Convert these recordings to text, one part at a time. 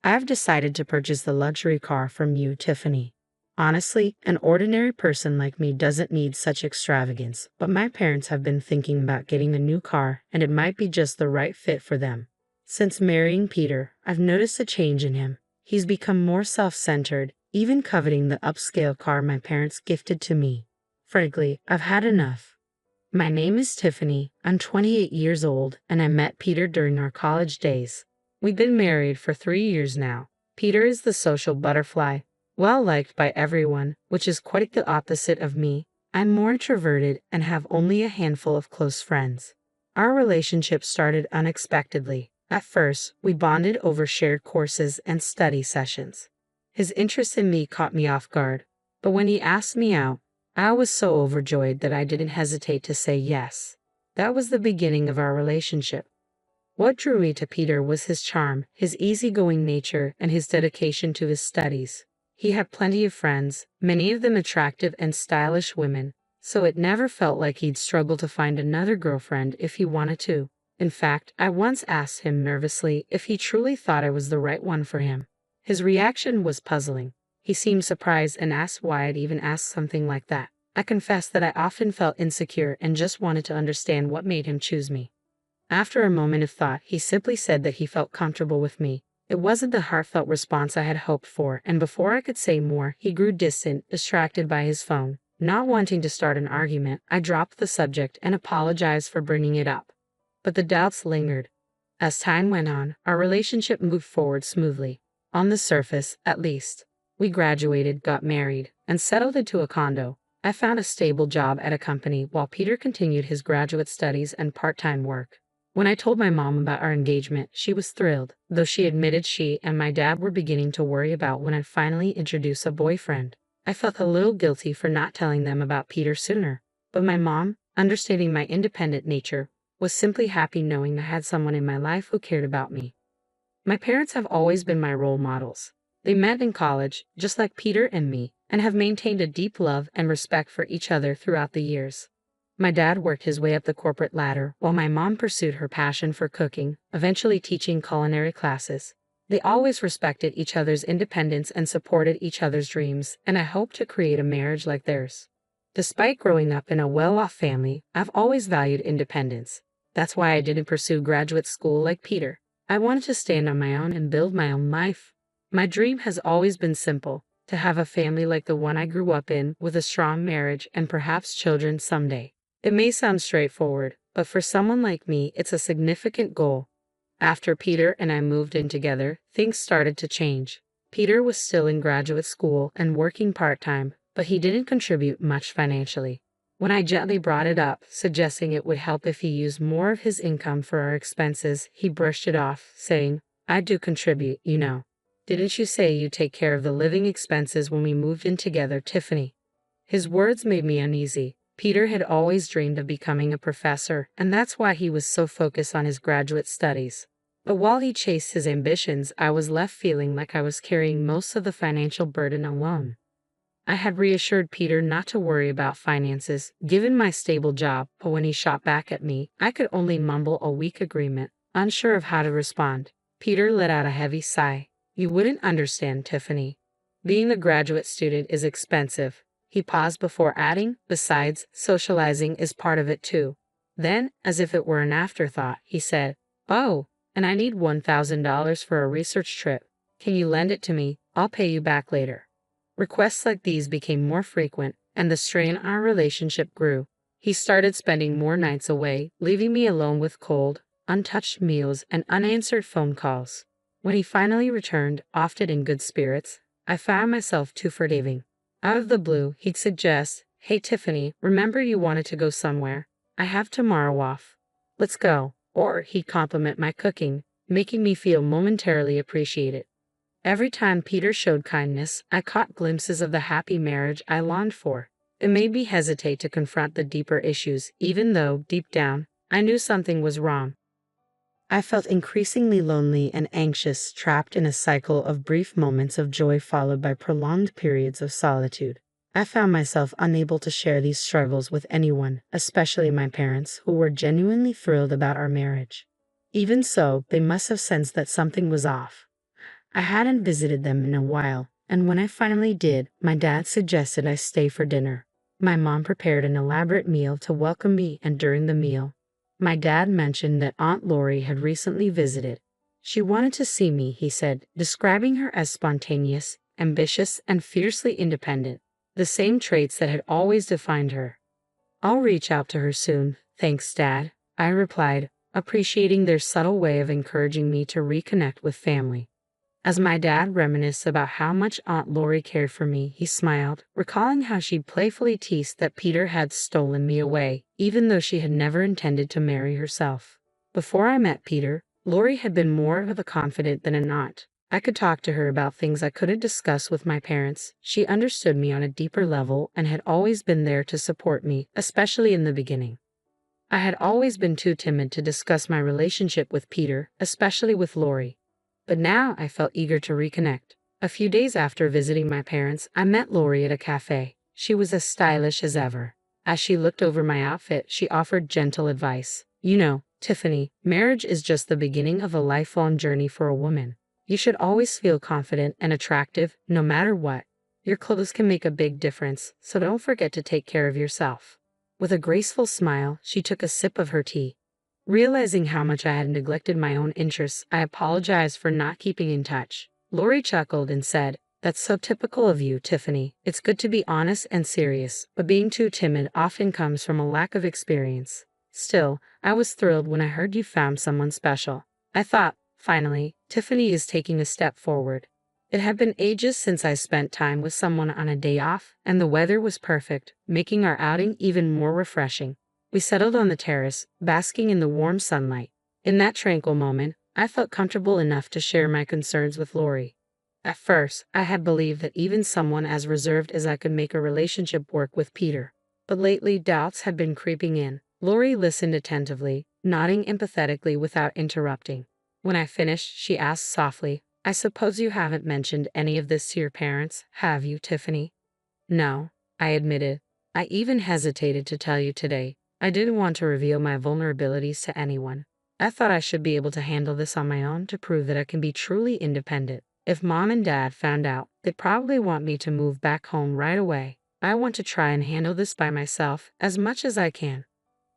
I've decided to purchase the luxury car from you, Tiffany. Honestly, an ordinary person like me doesn't need such extravagance, but my parents have been thinking about getting a new car, and it might be just the right fit for them. Since marrying Peter, I've noticed a change in him. He's become more self-centered, even coveting the upscale car my parents gifted to me. Frankly, I've had enough. My name is Tiffany. I'm 28 years old, and I met Peter during our college days. We've been married for 3 years now. Peter is the social butterfly, well liked by everyone, which is quite the opposite of me. I'm more introverted and have only a handful of close friends. Our relationship started unexpectedly. At first, we bonded over shared courses and study sessions. His interest in me caught me off guard, but when he asked me out, I was so overjoyed that I didn't hesitate to say yes. That was the beginning of our relationship. What drew me to Peter was his charm, his easygoing nature, and his dedication to his studies. He had plenty of friends, many of them attractive and stylish women, so it never felt like he'd struggle to find another girlfriend if he wanted to. In fact, I once asked him nervously if he truly thought I was the right one for him. His reaction was puzzling. He seemed surprised and asked why I'd even asked something like that. I confessed that I often felt insecure and just wanted to understand what made him choose me. After a moment of thought, he simply said that he felt comfortable with me. It wasn't the heartfelt response I had hoped for, and before I could say more, he grew distant, distracted by his phone. Not wanting to start an argument, I dropped the subject and apologized for bringing it up. But the doubts lingered. As time went on, our relationship moved forward smoothly. On the surface, at least. We graduated, got married, and settled into a condo. I found a stable job at a company while Peter continued his graduate studies and part-time work. When I told my mom about our engagement, she was thrilled, though she admitted she and my dad were beginning to worry about when I'd finally introduce a boyfriend. I felt a little guilty for not telling them about Peter sooner, but my mom, understanding my independent nature, was simply happy knowing I had someone in my life who cared about me. My parents have always been my role models. They met in college, just like Peter and me, and have maintained a deep love and respect for each other throughout the years. My dad worked his way up the corporate ladder, while my mom pursued her passion for cooking, eventually teaching culinary classes. They always respected each other's independence and supported each other's dreams, and I hope to create a marriage like theirs. Despite growing up in a well-off family, I've always valued independence. That's why I didn't pursue graduate school like Peter. I wanted to stand on my own and build my own life. My dream has always been simple, to have a family like the one I grew up in, with a strong marriage and perhaps children someday. It may sound straightforward, but for someone like me, it's a significant goal. After Peter and I moved in together, things started to change. Peter was still in graduate school and working part-time, but he didn't contribute much financially. When I gently brought it up, suggesting it would help if he used more of his income for our expenses, he brushed it off, saying, "I do contribute, you know. Didn't you say you'd take care of the living expenses when we moved in together, Tiffany?" His words made me uneasy. Peter had always dreamed of becoming a professor, and that's why he was so focused on his graduate studies. But while he chased his ambitions, I was left feeling like I was carrying most of the financial burden alone. I had reassured Peter not to worry about finances, given my stable job, but when he shot back at me, I could only mumble a weak agreement, unsure of how to respond. Peter let out a heavy sigh. "You wouldn't understand, Tiffany. Being a graduate student is expensive." He paused before adding, "Besides, socializing is part of it too." Then, as if it were an afterthought, he said, "Oh, and I need $1,000 for a research trip. Can you lend it to me? I'll pay you back later." Requests like these became more frequent, and the strain on our relationship grew. He started spending more nights away, leaving me alone with cold, untouched meals and unanswered phone calls. When he finally returned, often in good spirits, I found myself too forgiving. Out of the blue, he'd suggest, "Hey Tiffany, remember you wanted to go somewhere? I have tomorrow off. Let's go." Or he'd compliment my cooking, making me feel momentarily appreciated. Every time Peter showed kindness, I caught glimpses of the happy marriage I longed for. It made me hesitate to confront the deeper issues, even though, deep down, I knew something was wrong. I felt increasingly lonely and anxious, trapped in a cycle of brief moments of joy followed by prolonged periods of solitude. I found myself unable to share these struggles with anyone, especially my parents, who were genuinely thrilled about our marriage. Even so, they must have sensed that something was off. I hadn't visited them in a while, and when I finally did, my dad suggested I stay for dinner. My mom prepared an elaborate meal to welcome me, and during the meal, my dad mentioned that Aunt Lori had recently visited. She wanted to see me, he said, describing her as spontaneous, ambitious, and fiercely independent, the same traits that had always defined her. I'll reach out to her soon, thanks, Dad, I replied, appreciating their subtle way of encouraging me to reconnect with family. As my dad reminisced about how much Aunt Lori cared for me, he smiled, recalling how she'd playfully teased that Peter had stolen me away, even though she had never intended to marry herself. Before I met Peter, Lori had been more of a confidant than an aunt. I could talk to her about things I couldn't discuss with my parents. She understood me on a deeper level and had always been there to support me, especially in the beginning. I had always been too timid to discuss my relationship with Peter, especially with Lori. But now I felt eager to reconnect. A few days after visiting my parents, I met Lori at a cafe. She was as stylish as ever. As she looked over my outfit, she offered gentle advice. You know, Tiffany, marriage is just the beginning of a lifelong journey for a woman. You should always feel confident and attractive, no matter what. Your clothes can make a big difference, so don't forget to take care of yourself. With a graceful smile, she took a sip of her tea. Realizing how much I had neglected my own interests, I apologized for not keeping in touch. Lori chuckled and said, "That's so typical of you, Tiffany. It's good to be honest and serious, but being too timid often comes from a lack of experience." Still, I was thrilled when I heard you found someone special. I thought, finally, Tiffany is taking a step forward. It had been ages since I spent time with someone on a day off, and the weather was perfect, making our outing even more refreshing. We settled on the terrace, basking in the warm sunlight. In that tranquil moment, I felt comfortable enough to share my concerns with Lori. At first, I had believed that even someone as reserved as I could make a relationship work with Peter. But lately, doubts had been creeping in. Lori listened attentively, nodding empathetically without interrupting. When I finished, she asked softly, "I suppose you haven't mentioned any of this to your parents, have you, Tiffany?" "No," I admitted. "I even hesitated to tell you today. I didn't want to reveal my vulnerabilities to anyone. I thought I should be able to handle this on my own to prove that I can be truly independent. If Mom and Dad found out, they'd probably want me to move back home right away. I want to try and handle this by myself as much as I can."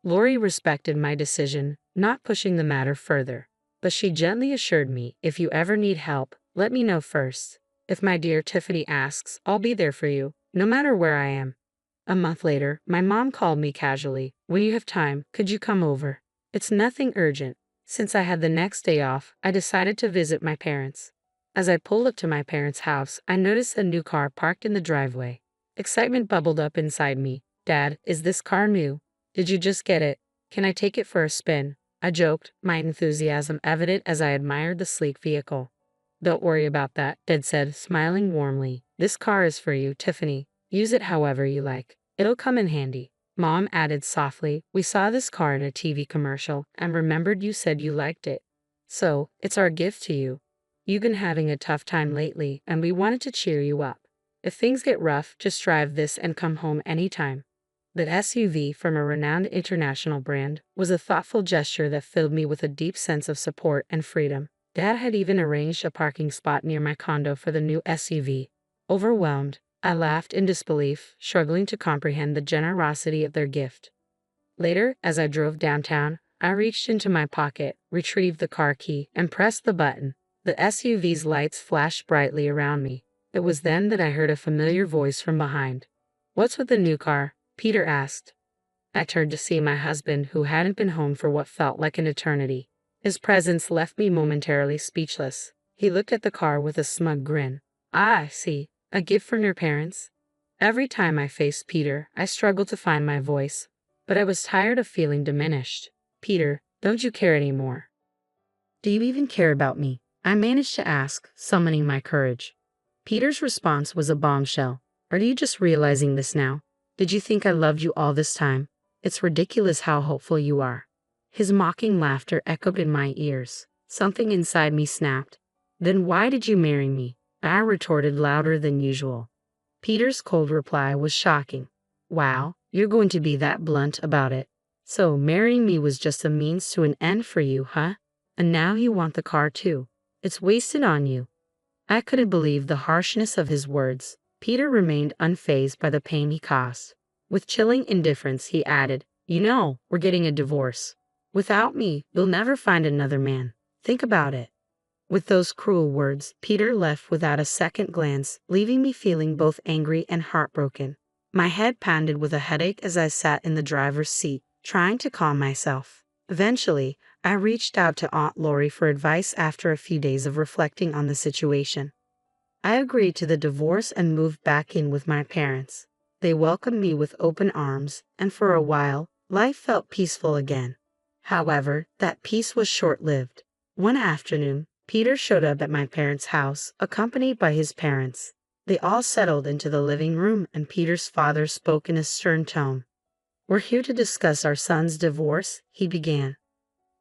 Lori respected my decision, not pushing the matter further. But she gently assured me, "If you ever need help, let me know first. If my dear Tiffany asks, I'll be there for you, no matter where I am." A month later, my mom called me casually. "When you have time, could you come over? It's nothing urgent." Since I had the next day off, I decided to visit my parents. As I pulled up to my parents' house, I noticed a new car parked in the driveway. Excitement bubbled up inside me. "Dad, is this car new? Did you just get it? Can I take it for a spin?" I joked, my enthusiasm evident as I admired the sleek vehicle. "Don't worry about that," Dad said, smiling warmly. "This car is for you, Tiffany. Use it however you like. It'll come in handy." Mom added softly, "We saw this car in a TV commercial and remembered you said you liked it. So, it's our gift to you. You've been having a tough time lately, and we wanted to cheer you up. If things get rough, just drive this and come home anytime." The SUV, from a renowned international brand, was a thoughtful gesture that filled me with a deep sense of support and freedom. Dad had even arranged a parking spot near my condo for the new SUV. Overwhelmed, I laughed in disbelief, struggling to comprehend the generosity of their gift. Later, as I drove downtown, I reached into my pocket, retrieved the car key, and pressed the button. The SUV's lights flashed brightly around me. It was then that I heard a familiar voice from behind. "What's with the new car?" Peter asked. I turned to see my husband, who hadn't been home for what felt like an eternity. His presence left me momentarily speechless. He looked at the car with a smug grin. "Ah, I see. A gift from your parents?" Every time I faced Peter, I struggled to find my voice, but I was tired of feeling diminished. "Peter, don't you care anymore? Do you even care about me?" I managed to ask, summoning my courage. Peter's response was a bombshell. "Are you just realizing this now? Did you think I loved you all this time? It's ridiculous how hopeful you are." His mocking laughter echoed in my ears. Something inside me snapped. "Then why did you marry me?" I retorted louder than usual. Peter's cold reply was shocking. "Wow, you're going to be that blunt about it. So marrying me was just a means to an end for you, huh? And now you want the car too. It's wasted on you." I couldn't believe the harshness of his words. Peter remained unfazed by the pain he caused. With chilling indifference, he added, "You know, we're getting a divorce. Without me, you'll never find another man. Think about it." With those cruel words, Peter left without a second glance, leaving me feeling both angry and heartbroken. My head pounded with a headache as I sat in the driver's seat, trying to calm myself. Eventually, I reached out to Aunt Lori for advice after a few days of reflecting on the situation. I agreed to the divorce and moved back in with my parents. They welcomed me with open arms, and for a while, life felt peaceful again. However, that peace was short-lived. One afternoon, Peter showed up at my parents' house, accompanied by his parents. They all settled into the living room, and Peter's father spoke in a stern tone. "We're here to discuss our son's divorce," he began.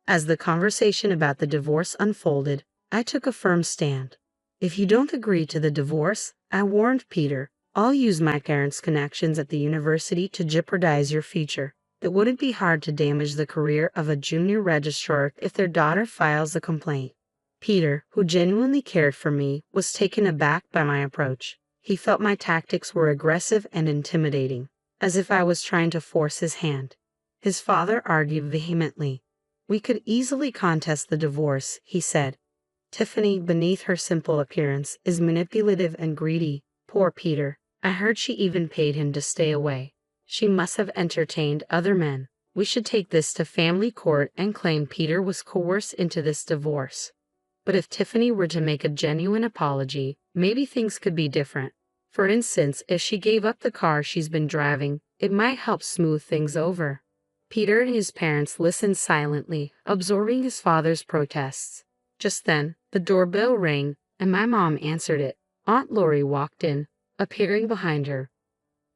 As the conversation about the divorce unfolded, I took a firm stand. "If you don't agree to the divorce," I warned Peter, "I'll use my parents' connections at the university to jeopardize your future. It wouldn't be hard to damage the career of a junior registrar if their daughter files a complaint." Peter, who genuinely cared for me, was taken aback by my approach. He felt my tactics were aggressive and intimidating, as if I was trying to force his hand. His father argued vehemently. "We could easily contest the divorce," he said. "Tiffany, beneath her simple appearance, is manipulative and greedy. Poor Peter. I heard she even paid him to stay away. She must have entertained other men. We should take this to family court and claim Peter was coerced into this divorce. But if Tiffany were to make a genuine apology, maybe things could be different. For instance, if she gave up the car she's been driving, it might help smooth things over." Peter and his parents listened silently, absorbing his father's protests. Just then, the doorbell rang, and my mom answered it. Aunt Lori walked in, appearing behind her.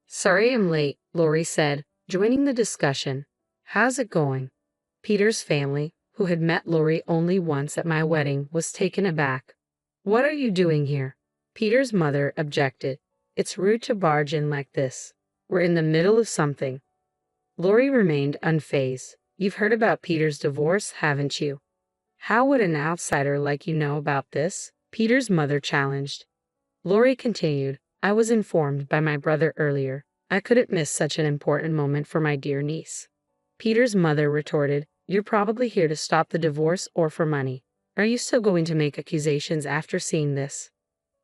"Sorry I'm late," Lori said, joining the discussion. "How's it going?" Peter's family, who had met Lori only once at my wedding, was taken aback. "What are you doing here?" Peter's mother objected. "It's rude to barge in like this. We're in the middle of something." Lori remained unfazed. "You've heard about Peter's divorce, haven't you?" "How would an outsider like you know about this?" Peter's mother challenged. Lori continued, "I was informed by my brother earlier. I couldn't miss such an important moment for my dear niece." Peter's mother retorted, "You're probably here to stop the divorce or for money. Are you still going to make accusations after seeing this?"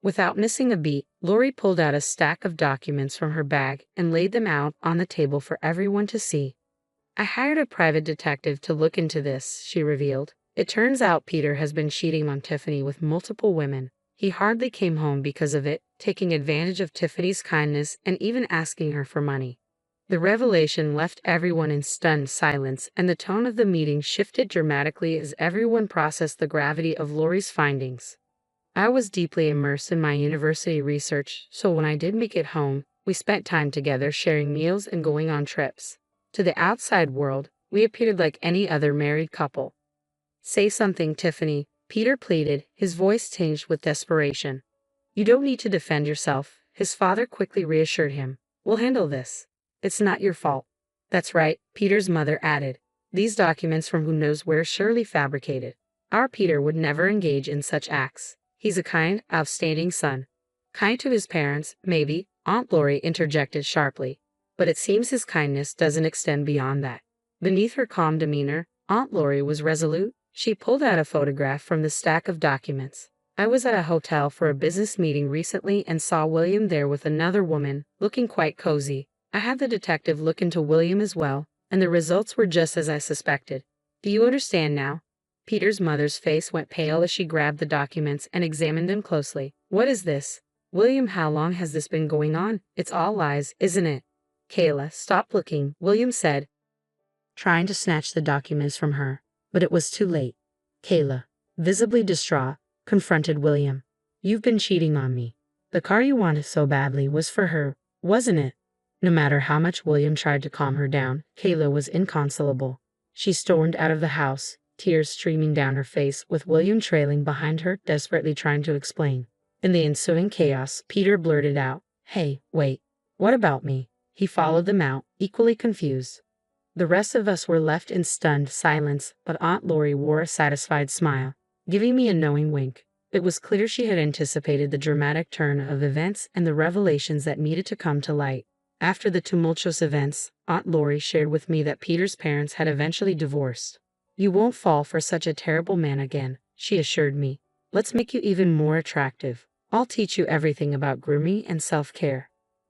Without missing a beat, Lori pulled out a stack of documents from her bag and laid them out on the table for everyone to see. "I hired a private detective to look into this," she revealed. "It turns out Peter has been cheating on Tiffany with multiple women. He hardly came home because of it, taking advantage of Tiffany's kindness and even asking her for money." The revelation left everyone in stunned silence, and the tone of the meeting shifted dramatically as everyone processed the gravity of Lori's findings. I was deeply immersed in my university research, so when I did make it home, we spent time together sharing meals and going on trips. To the outside world, we appeared like any other married couple. "Say something, Tiffany," Peter pleaded, his voice tinged with desperation. "You don't need to defend yourself," his father quickly reassured him. "We'll handle this. It's not your fault." "That's right," Peter's mother added. "These documents from who knows where surely fabricated. Our Peter would never engage in such acts. He's a kind, outstanding son." "Kind to his parents, maybe," Aunt Lori interjected sharply. "But it seems his kindness doesn't extend beyond that." Beneath her calm demeanor, Aunt Lori was resolute. She pulled out a photograph from the stack of documents. "I was at a hotel for a business meeting recently and saw William there with another woman, looking quite cozy. I had the detective look into William as well, and the results were just as I suspected. Do you understand now?" Peter's mother's face went pale as she grabbed the documents and examined them closely. "What is this? William, how long has this been going on? It's all lies, isn't it?" "Kayla, stop looking," William said, trying to snatch the documents from her. But it was too late. Kayla, visibly distraught, confronted William. "You've been cheating on me. The car you wanted so badly was for her, wasn't it?" No matter how much William tried to calm her down, Kayla was inconsolable. She stormed out of the house, tears streaming down her face, with William trailing behind her, desperately trying to explain. In the ensuing chaos, Peter blurted out, "Hey, wait. What about me?" He followed them out, equally confused. The rest of us were left in stunned silence, but Aunt Lori wore a satisfied smile, giving me a knowing wink. It was clear she had anticipated the dramatic turn of events and the revelations that needed to come to light. After the tumultuous events, Aunt Lori shared with me that Peter's parents had eventually divorced. "You won't fall for such a terrible man again," she assured me. "Let's make you even more attractive. I'll teach you everything about grooming and self-care."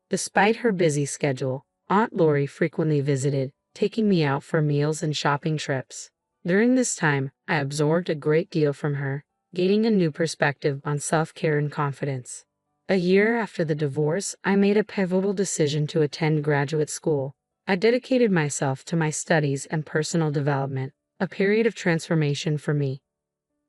Despite her busy schedule, Aunt Lori frequently visited, taking me out for meals and shopping trips. During this time, I absorbed a great deal from her, gaining a new perspective on self-care and confidence. A year after the divorce, I made a pivotal decision to attend graduate school. I dedicated myself to my studies and personal development, a period of transformation for me.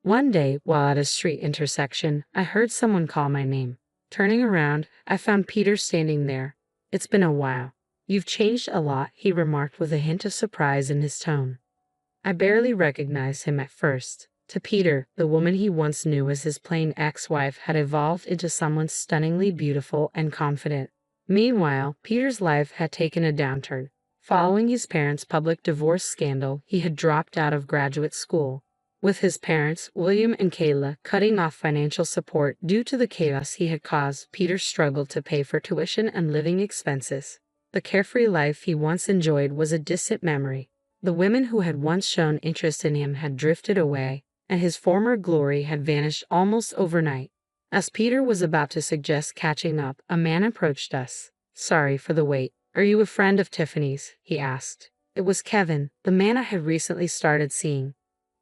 One day, while at a street intersection, I heard someone call my name. Turning around, I found Peter standing there. "It's been a while. You've changed a lot," he remarked with a hint of surprise in his tone. I barely recognized him at first. To Peter, the woman he once knew as his plain ex-wife had evolved into someone stunningly beautiful and confident. Meanwhile, Peter's life had taken a downturn. Following his parents' public divorce scandal, he had dropped out of graduate school. With his parents, William and Kayla, cutting off financial support due to the chaos he had caused, Peter struggled to pay for tuition and living expenses. The carefree life he once enjoyed was a distant memory. The women who had once shown interest in him had drifted away, and his former glory had vanished almost overnight. As Peter was about to suggest catching up, a man approached us. "Sorry for the wait. Are you a friend of Tiffany's?" he asked. It was Kevin, the man I had recently started seeing.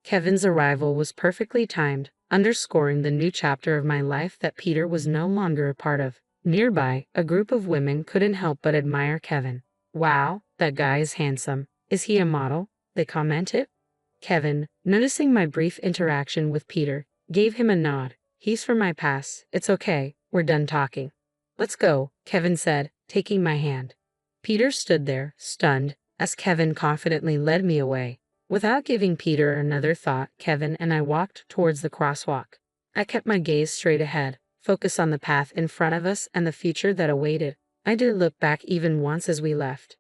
Kevin's arrival was perfectly timed, underscoring the new chapter of my life that Peter was no longer a part of. Nearby, a group of women couldn't help but admire Kevin. "Wow, that guy is handsome. Is he a model?" they commented. Kevin, noticing my brief interaction with Peter, gave him a nod. "He's from my past. It's okay. We're done talking." "Let's go," Kevin said, taking my hand. Peter stood there, stunned, as Kevin confidently led me away. Without giving Peter another thought, Kevin and I walked towards the crosswalk. I kept my gaze straight ahead, focused on the path in front of us and the future that awaited. I didn't look back even once as we left.